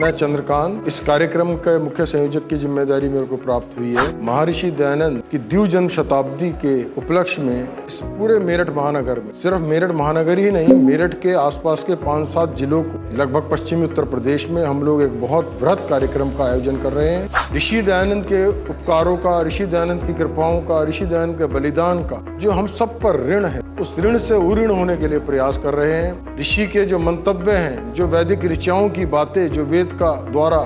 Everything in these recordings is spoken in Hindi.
मैं चंद्रकांत। इस कार्यक्रम के मुख्य संयोजक की जिम्मेदारी मेरे को प्राप्त हुई है। महर्षि दयानंद की द्वितीय जन्म शताब्दी के उपलक्ष्य में इस पूरे मेरठ महानगर में, सिर्फ मेरठ महानगर ही नहीं, मेरठ के आसपास के 5-7 जिलों को, लगभग पश्चिमी उत्तर प्रदेश में हम लोग एक बहुत वृहद कार्यक्रम का आयोजन कर रहे हैं। ऋषि दयानंद के उपकारों का, ऋषि दयानंद की कृपाओं का, ऋषि दयानंद के बलिदान का जो हम सब पर ऋण है, उस ऋण से उऋण होने के लिए प्रयास कर रहे हैं। ऋषि के जो मंतव्य हैं, जो वैदिक ऋचाओं की बातें, जो वेद का द्वारा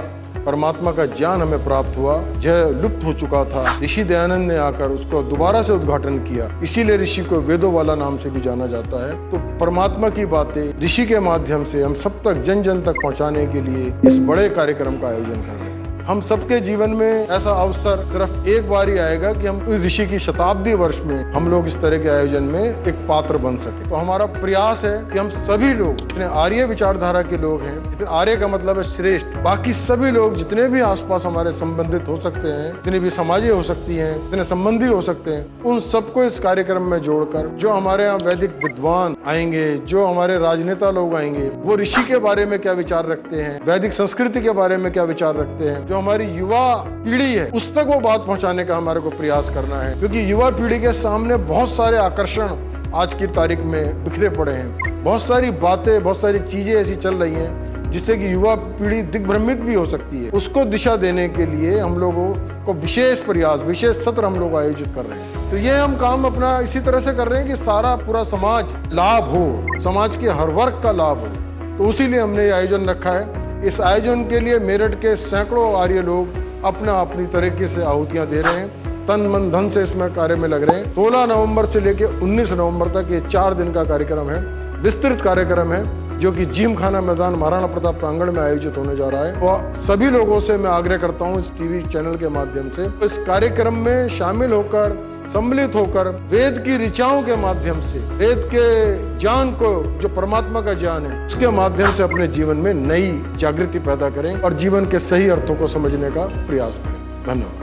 परमात्मा का ज्ञान हमें प्राप्त हुआ, यह लुप्त हो चुका था। ऋषि दयानंद ने आकर उसको दोबारा से उद्घाटन किया। इसीलिए ऋषि को वेदों वाला नाम से भी जाना जाता है। तो परमात्मा की बातें ऋषि के माध्यम से हम सब तक, जन जन तक पहुंचाने के लिए इस बड़े कार्यक्रम का आयोजन कर रहे हैं। हम सबके जीवन में ऐसा अवसर सिर्फ एक बार ही आएगा कि हम ऋषि की शताब्दी वर्ष में हम लोग इस तरह के आयोजन में एक पात्र बन सके। तो हमारा प्रयास है कि हम सभी लोग, जितने आर्य विचारधारा के लोग हैं, जितने आर्य का मतलब है श्रेष्ठ, बाकी सभी लोग जितने भी आसपास हमारे संबंधित हो सकते हैं, जितनी भी समाजें हो सकती हैं, जितने संबंधी हो सकते हैं, उन सबको इस कार्यक्रम में जोड़कर, जो हमारे यहाँ वैदिक विद्वान आएंगे, जो हमारे राजनेता लोग आएंगे, वो ऋषि के बारे में क्या विचार रखते हैं, वैदिक संस्कृति के बारे में क्या विचार रखते हैं, जो हमारी युवा पीढ़ी है उस तक वो बात पहुंचाने का हमारे को प्रयास करना है। क्योंकि युवा पीढ़ी के सामने बहुत सारे आकर्षण आज की तारीख में बिखरे पड़े हैं। बहुत सारी बातें, बहुत सारी चीजें ऐसी चल रही हैं जिससे कि युवा पीढ़ी दिग्भ्रमित भी हो सकती है। उसको दिशा देने के लिए हम लोगों को विशेष प्रयास, विशेष सत्र हम लोग आयोजित कर रहे हैं। तो ये हम काम अपना इसी तरह से कर रहे हैं कि सारा पूरा समाज लाभ हो, समाज के हर वर्ग का लाभ हो। तो उसी लिए हमने ये आयोजन रखा है। इस आयोजन के लिए मेरठ के सैकड़ों आर्य लोग अपनी तरीके से आहुतियां दे रहे हैं, तन मन धन से इसमें कार्य में लग रहे हैं। 16 नवंबर से लेकर 19 नवंबर तक ये 4 दिन का कार्यक्रम है। विस्तृत कार्यक्रम है जो कि जिम खाना मैदान महाराणा प्रताप प्रांगण में आयोजित होने जा रहा है। और सभी लोगों से मैं आग्रह करता हूँ इस टीवी चैनल के माध्यम से इस कार्यक्रम में शामिल होकर, सम्मिलित होकर, वेद की ऋचाओं के माध्यम से, वेद के ज्ञान को, जो परमात्मा का ज्ञान है, उसके माध्यम से अपने जीवन में नई जागृति पैदा करें और जीवन के सही अर्थों को समझने का प्रयास करें। धन्यवाद।